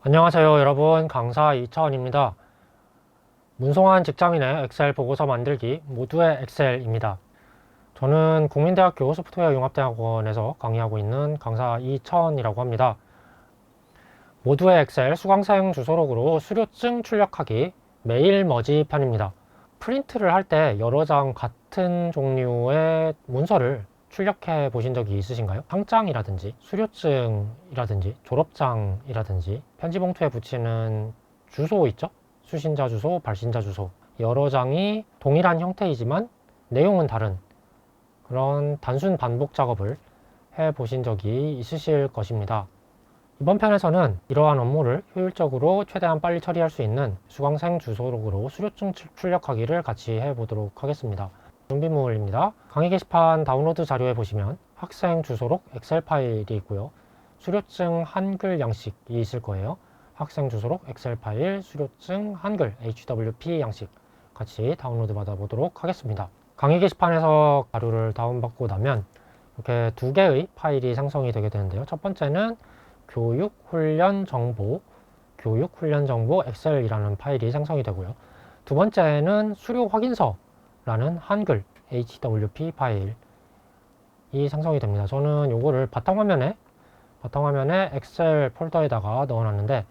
안녕하세요 여러분, 강사 이차원입니다. 문송한 직장인의 엑셀 보고서 만들기 모두의 엑셀입니다. 저는 국민대학교 소프트웨어 융합대학원에서 강의하고 있는 강사 이차원이라고 합니다. 모두의 엑셀 수강생 주소록으로 수료증 출력하기 메일 머지 편입니다. 프린트를 할 때 여러 장 같은 종류의 문서를 출력해 보신 적이 있으신가요? 상장이라든지 수료증이라든지 졸업장이라든지 편지봉투에 붙이는 주소 있죠? 수신자 주소, 발신자 주소, 여러 장이 동일한 형태이지만 내용은 다른 그런 단순 반복 작업을 해 보신 적이 있으실 것입니다. 이번 편에서는 이러한 업무를 효율적으로 최대한 빨리 처리할 수 있는 수강생 주소록으로 수료증 출력하기를 같이 해보도록 하겠습니다. 준비물입니다. 강의 게시판 다운로드 자료에 보시면 학생 주소록 엑셀 파일이 있고요. 수료증 한글 양식이 있을 거예요. 학생 주소록 엑셀 파일, 수료증 한글 HWP 양식 같이 다운로드 받아보도록 하겠습니다. 강의 게시판에서 자료를 다운받고 나면 이렇게 두 개의 파일이 생성이 되게 되는데요. 첫 번째는 교육훈련정보 엑셀이라는 파일이 생성이 되고요. 두 번째는 수료확인서라는 한글 HWP 파일이 생성이 됩니다. 저는 요거를 바탕화면에 엑셀 폴더에다가 넣어놨는데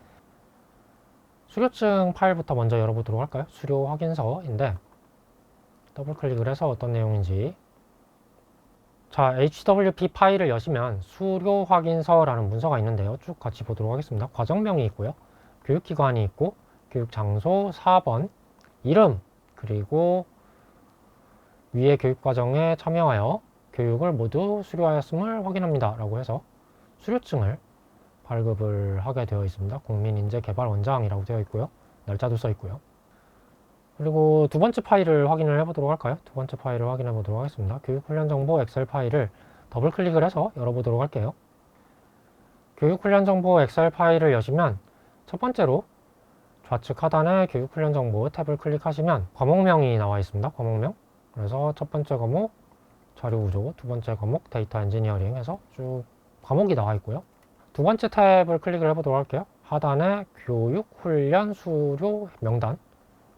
수료증 파일부터 먼저 열어보도록 할까요? 수료확인서인데 더블 클릭을 해서 어떤 내용인지, 자, HWP 파일을 여시면 수료 확인서라는 문서가 있는데요. 쭉 같이 보도록 하겠습니다. 과정명이 있고요. 교육기관이 있고, 교육장소 4번, 이름, 그리고 위에 교육과정에 참여하여 교육을 모두 수료하였음을 확인합니다. 라고 해서 수료증을 발급을 하게 되어 있습니다. 국민인재개발원장이라고 되어 있고요. 날짜도 써 있고요. 그리고 두 번째 파일을 확인을 해보도록 할까요? 두 번째 파일을 확인해 보도록 하겠습니다. 교육훈련정보 엑셀 파일을 더블 클릭을 해서 열어보도록 할게요. 교육훈련정보 엑셀 파일을 여시면 첫 번째로 좌측 하단에 교육훈련정보 탭을 클릭하시면 과목명이 나와 있습니다. 과목명. 그래서 첫 번째 과목 자료구조, 두 번째 과목 데이터 엔지니어링 해서 쭉 과목이 나와 있고요. 두 번째 탭을 클릭을 해보도록 할게요. 하단에 교육훈련 수료 명단,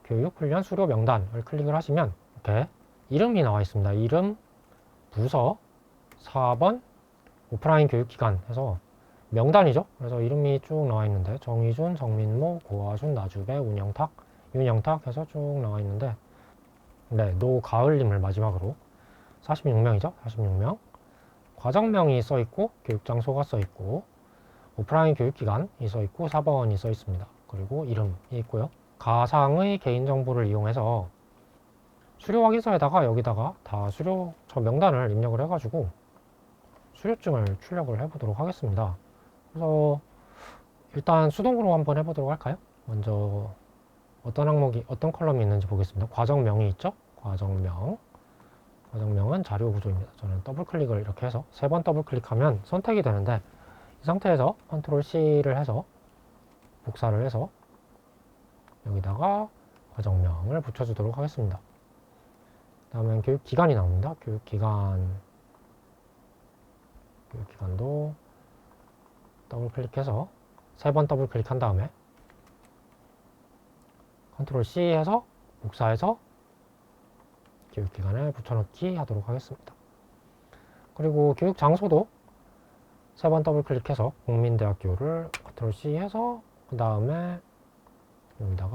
교육훈련 수료 명단을 클릭을 하시면 이렇게 이름이 나와 있습니다. 이름, 부서, 4번, 오프라인 교육기관 해서 명단이죠. 그래서 이름이 쭉 나와 있는데 정희준, 정민모, 고아준, 나주배, 운영탁, 윤영탁 해서 쭉 나와 있는데, 네, 노가을님을 마지막으로 46명이죠. 46명. 과정명이 써 있고 교육장소가 써 있고 오프라인 교육기관이 써 있고 4번이 써 있습니다. 그리고 이름이 있고요. 가상의 개인정보를 이용해서 수료 확인서에다가 여기다가 다 수료 저 명단을 입력을 해가지고 수료증을 출력을 해보도록 하겠습니다. 그래서 일단 수동으로 한번 해보도록 할까요? 먼저 어떤 항목이 어떤 컬럼이 있는지 보겠습니다. 과정명이 있죠? 과정명은 자료 구조입니다. 저는 더블 클릭을 이렇게 해서 세 번 더블 클릭하면 선택이 되는데 이 상태에서 컨트롤 C를 해서 복사를 해서 여기다가 과정명을 붙여주도록 하겠습니다. 다음엔 교육기관이 나옵니다. 교육기관도 더블 클릭해서 세 번 더블 클릭한 다음에 컨트롤 C 해서 복사해서 교육기관에 붙여넣기 하도록 하겠습니다. 그리고 교육장소도 세 번 더블 클릭해서 국민대학교를 컨트롤 C 해서 그 다음에 여기다가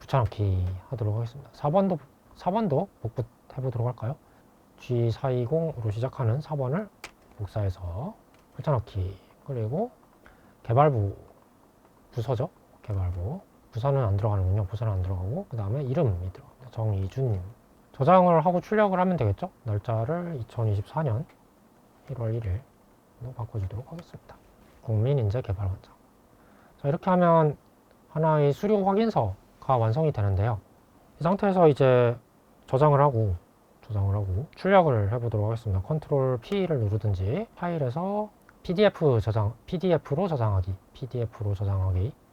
붙여넣기 하도록 하겠습니다. 4번도 복붙해보도록 할까요? G420으로 시작하는 4번을 복사해서 붙여넣기. 그리고 개발부 부서죠. 개발부 부서는 안 들어가는군요. 부서는 안 들어가고 그 다음에 이름이 들어갑니다. 정이준님. 저장을 하고 출력을 하면 되겠죠. 날짜를 2024년 1월 1일로 바꿔주도록 하겠습니다. 국민인재개발원장. 자, 이렇게 하면 하나의 수료 확인서가 완성이 되는데요. 이 상태에서 이제 저장을 하고 출력을 해보도록 하겠습니다. 컨트롤 P를 누르든지 파일에서 PDF로 저장하기를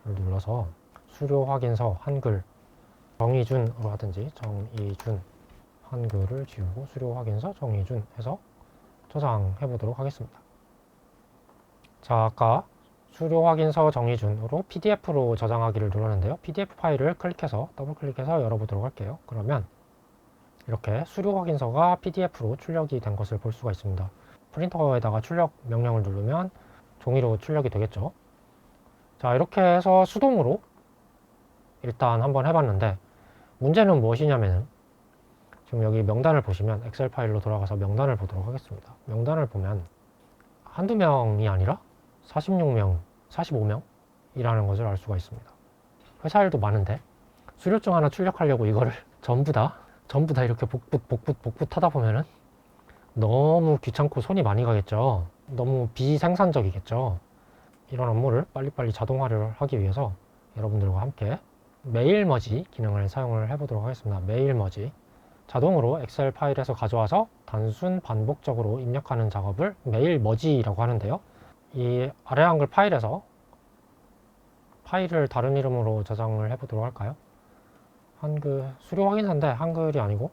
눌러서 수료 확인서 한글 정의준으로 하든지 정의준 한글을 지우고 수료 확인서 정의준 해서 저장해 보도록 하겠습니다. 자, 아까 수료 확인서 정의준으로 PDF로 저장하기를 눌렀는데요. PDF 파일을 클릭해서 더블 클릭해서 열어보도록 할게요. 그러면 이렇게 수료 확인서가 PDF로 출력이 된 것을 볼 수가 있습니다. 프린터에다가 출력 명령을 누르면 종이로 출력이 되겠죠. 자, 이렇게 해서 수동으로 일단 한번 해봤는데 문제는 무엇이냐면은 지금 여기 명단을 보시면 엑셀 파일로 돌아가서 명단을 보도록 하겠습니다. 명단을 보면 한두 명이 아니라 46명, 45명이라는 것을 알 수가 있습니다. 회사 일도 많은데 수료증 하나 출력하려고 이거를 전부 다 이렇게 복붙 하다 보면은 너무 귀찮고 손이 많이 가겠죠. 너무 비생산적이겠죠. 이런 업무를 빨리빨리 자동화를 하기 위해서 여러분들과 함께 메일 머지 기능을 사용을 해보도록 하겠습니다. 메일 머지. 자동으로 엑셀 파일에서 가져와서 단순 반복적으로 입력하는 작업을 메일 머지라고 하는데요. 이 아래 한글 파일에서 파일을 다른 이름으로 저장을 해보도록 할까요? 한글 수료 확인서인데 한글이 아니고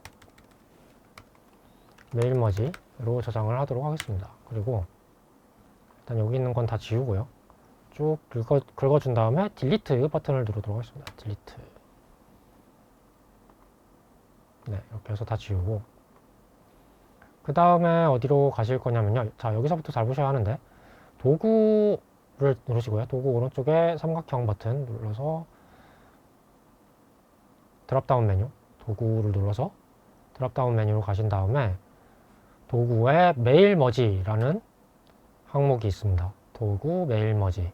메일 머지로 저장을 하도록 하겠습니다. 그리고 일단 여기 있는 건 다 지우고요. 쭉 긁어준 다음에 딜리트 버튼을 누르도록 하겠습니다. 딜리트. 네, 이렇게 해서 다 지우고 그 다음에 어디로 가실 거냐면요. 자, 여기서부터 잘 보셔야 하는데 도구를 누르시고요. 도구 오른쪽에 삼각형 버튼 눌러서 드랍다운 메뉴 도구를 눌러서 드랍다운 메뉴로 가신 다음에 도구에 메일 머지라는 항목이 있습니다. 도구 메일 머지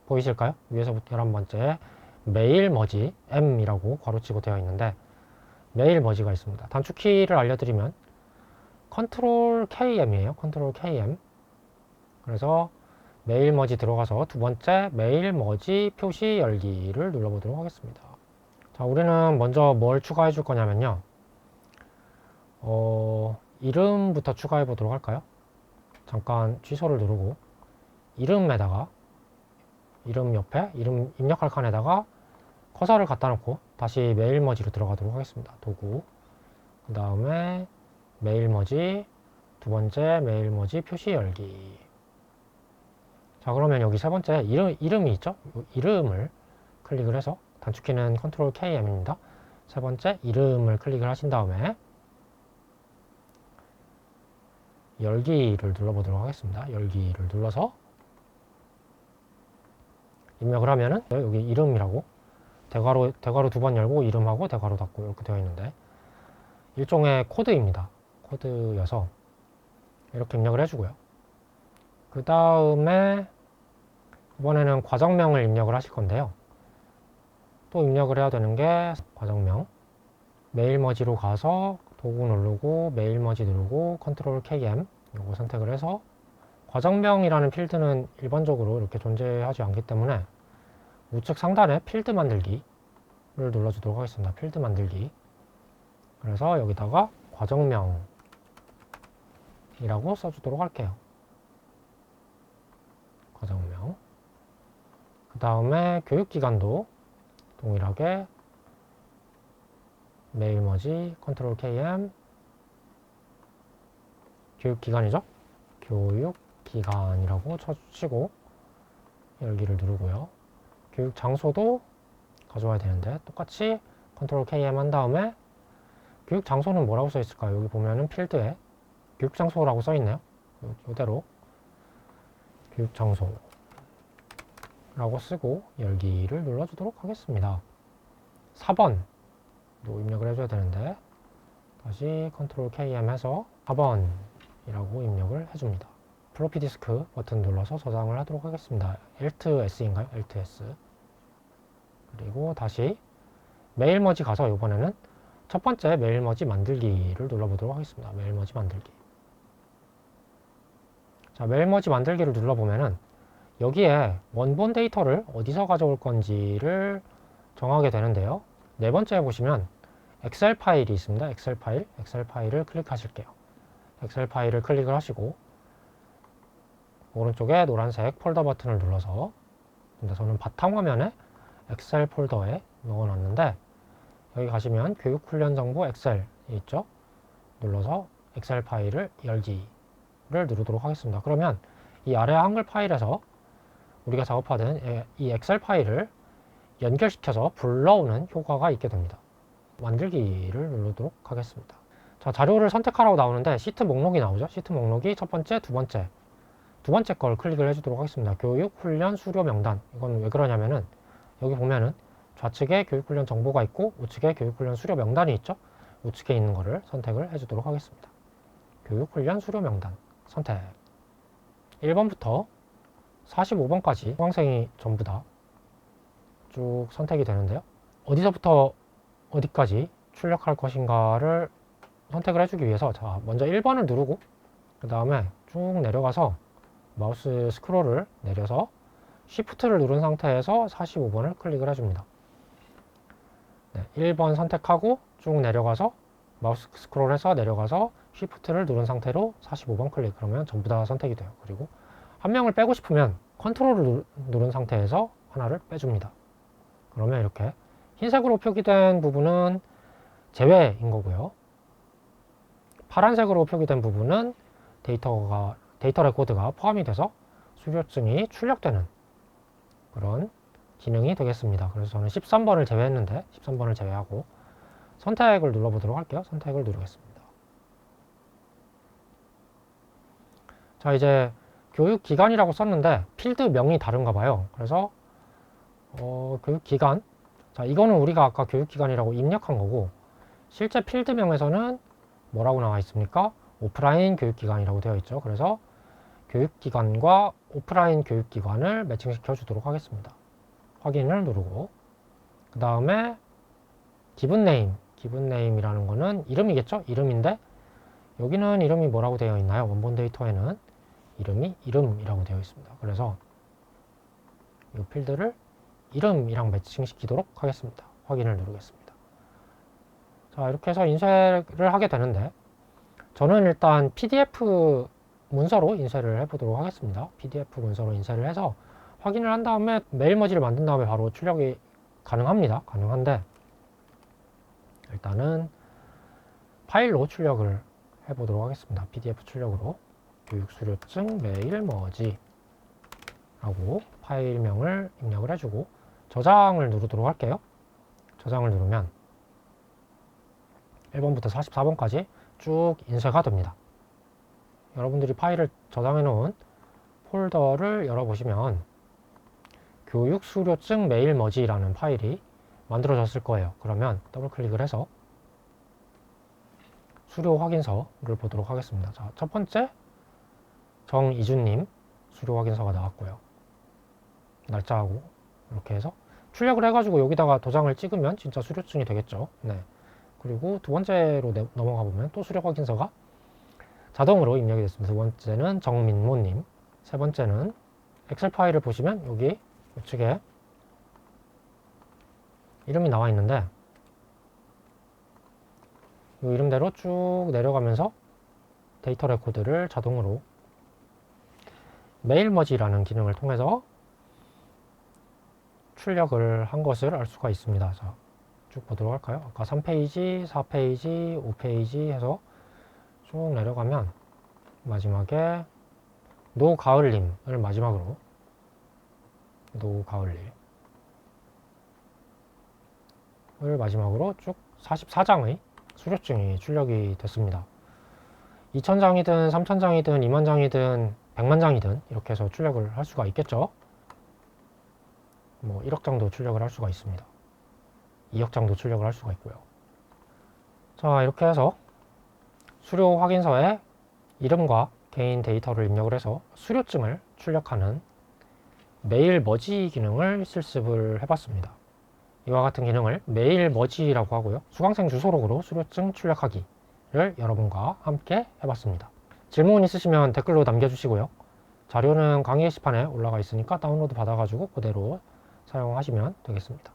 보이실까요? 위에서부터 11번째 메일 머지 M이라고 괄호치고 되어 있는데 메일 머지가 있습니다. 단축키를 알려드리면 컨트롤 KM이에요. 컨트롤 KM. 그래서 메일 머지 들어가서 두 번째 메일 머지 표시 열기를 눌러보도록 하겠습니다. 자, 우리는 먼저 뭘 추가해 줄 거냐면요. 이름부터 추가해 보도록 할까요? 잠깐 취소를 누르고 이름에다가 이름 옆에 이름 입력할 칸에다가 커서를 갖다 놓고 다시 메일 머지로 들어가도록 하겠습니다. 도구 그 다음에 메일 머지 두 번째 메일 머지 표시 열기. 자, 그러면 여기 세 번째 이름이 있죠? 이름을 클릭을 해서 단축키는 컨트롤 KM입니다. 세 번째 이름을 클릭을 하신 다음에 열기를 눌러보도록 하겠습니다. 열기를 눌러서 입력을 하면은 여기 이름이라고 대괄호 두 번 열고 이름하고 대괄호 닫고 이렇게 되어 있는데 일종의 코드입니다. 코드여서 이렇게 입력을 해주고요. 그 다음에 이번에는 과정명을 입력을 하실 건데요. 또 입력을 해야 되는 게 과정명 메일 머지로 가서 도구 누르고 메일 머지 누르고 컨트롤 KM 이거 선택을 해서 과정명이라는 필드는 일반적으로 이렇게 존재하지 않기 때문에 우측 상단에 필드 만들기를 눌러주도록 하겠습니다. 필드 만들기. 그래서 여기다가 과정명이라고 써주도록 할게요. 과정명. 그 다음에 교육기간도 동일하게 메일 머지 컨트롤 KM 교육기간이죠. 교육기간이라고 쳐주시고 열기를 누르고요. 교육 장소도 가져와야 되는데 똑같이 컨트롤 KM 한 다음에 교육 장소는 뭐라고 써 있을까요? 여기 보면은 필드에 교육 장소라고 써 있네요. 이대로 교육 장소라고 쓰고 열기를 눌러주도록 하겠습니다. 4번도 입력을 해줘야 되는데 다시 컨트롤 KM 해서 4번이라고 입력을 해줍니다. 플로피 디스크 버튼 눌러서 저장을 하도록 하겠습니다. Alt-S인가요? Alt-S. 그리고 다시 메일 머지 가서 이번에는 첫 번째 메일 머지 만들기를 눌러보도록 하겠습니다. 메일 머지 만들기. 자, 메일 머지 만들기를 눌러보면은 여기에 원본 데이터를 어디서 가져올 건지를 정하게 되는데요. 네 번째에 보시면 엑셀 파일이 있습니다. 엑셀 파일을 클릭하실게요. 엑셀 파일을 클릭을 하시고 오른쪽에 노란색 폴더 버튼을 눌러서 근데 저는 바탕화면에 엑셀 폴더에 넣어놨는데 여기 가시면 교육훈련정보 엑셀이 있죠. 눌러서 엑셀 파일을 열기를 누르도록 하겠습니다. 그러면 이 아래 한글 파일에서 우리가 작업하던 이 엑셀 파일을 연결시켜서 불러오는 효과가 있게 됩니다. 만들기를 누르도록 하겠습니다. 자, 자료를 선택하라고 나오는데 시트 목록이 나오죠. 시트 목록이 첫 번째, 두 번째 걸 클릭을 해주도록 하겠습니다. 교육, 훈련, 수료 명단. 이건 왜 그러냐면은 여기 보면은 좌측에 교육, 훈련 정보가 있고 우측에 교육, 훈련, 수료 명단이 있죠. 우측에 있는 거를 선택을 해주도록 하겠습니다. 교육, 훈련, 수료 명단 선택. 1번부터 45번까지 수강생이 전부 다 쭉 선택이 되는데요. 어디서부터 어디까지 출력할 것인가를 선택을 해주기 위해서 자, 먼저 1번을 누르고 그 다음에 쭉 내려가서 마우스 스크롤을 내려서 Shift를 누른 상태에서 45번을 클릭을 해줍니다. 네, 1번 선택하고 쭉 내려가서 마우스 스크롤해서 내려가서 Shift를 누른 상태로 45번 클릭. 그러면 전부 다 선택이 돼요. 그리고 한 명을 빼고 싶으면 컨트롤을 누른 상태에서 하나를 빼줍니다. 그러면 이렇게 흰색으로 표기된 부분은 제외인 거고요. 파란색으로 표기된 부분은 데이터 레코드가 포함이 돼서 수료증이 출력되는 그런 기능이 되겠습니다. 그래서 저는 13번을 제외했는데 13번을 제외하고 선택을 눌러보도록 할게요. 선택을 누르겠습니다. 자, 이제 교육기관이라고 썼는데 필드명이 다른가 봐요. 그래서 교육기관, 자, 이거는 우리가 아까 교육기관이라고 입력한 거고 실제 필드명에서는 뭐라고 나와 있습니까? 오프라인 교육기관이라고 되어 있죠. 그래서 교육기관과 오프라인 교육기관을 매칭시켜 주도록 하겠습니다. 확인을 누르고 그 다음에 기분네임이라는 거는 이름이겠죠? 이름인데 여기는 이름이 뭐라고 되어 있나요? 원본 데이터에는 이름이 이름이라고 되어 있습니다. 그래서 이 필드를 이름이랑 매칭시키도록 하겠습니다. 확인을 누르겠습니다. 자, 이렇게 해서 인쇄를 하게 되는데 저는 일단 PDF 문서로 인쇄를 해보도록 하겠습니다. PDF 문서로 인쇄를 해서 확인을 한 다음에 메일 머지를 만든 다음에 바로 출력이 가능합니다. 가능한데 일단은 파일로 출력을 해보도록 하겠습니다. PDF 출력으로 교육수료증 메일 머지 라고 파일명을 입력을 해주고 저장을 누르도록 할게요. 저장을 누르면 1번부터 44번까지 쭉 인쇄가 됩니다. 여러분들이 파일을 저장해 놓은 폴더를 열어보시면 교육수료증 메일 머지라는 파일이 만들어졌을 거예요. 그러면 더블 클릭을 해서 수료 확인서를 보도록 하겠습니다. 자, 첫 번째 정이준님 수료 확인서가 나왔고요. 날짜하고 이렇게 해서 출력을 해가지고 여기다가 도장을 찍으면 진짜 수료증이 되겠죠. 네. 그리고 두 번째로 넘어가 보면 또 수료 확인서가 자동으로 입력이 됐습니다. 두 번째는 정민모님, 세 번째는 엑셀 파일을 보시면 여기 우측에 이름이 나와 있는데 이 이름대로 쭉 내려가면서 데이터 레코드를 자동으로 메일 머지라는 기능을 통해서 출력을 한 것을 알 수가 있습니다. 자, 쭉 보도록 할까요? 아까 3페이지, 4페이지, 5페이지 해서 쭉 내려가면 마지막에 노가을님을 마지막으로 노가을님을 마지막으로 쭉 44장의 수료증이 출력이 됐습니다. 2000장이든 3000장이든 2만장이든 100만장이든 이렇게 해서 출력을 할 수가 있겠죠. 뭐 1억 장도 출력을 할 수가 있습니다. 2억 장도 출력을 할 수가 있고요. 자, 이렇게 해서 수료 확인서에 이름과 개인 데이터를 입력을 해서 수료증을 출력하는 메일 머지 기능을 실습을 해봤습니다. 이와 같은 기능을 메일 머지라고 하고요. 수강생 주소록으로 수료증 출력하기를 여러분과 함께 해봤습니다. 질문 있으시면 댓글로 남겨주시고요. 자료는 강의 게시판에 올라가 있으니까 다운로드 받아가지고 그대로 사용하시면 되겠습니다.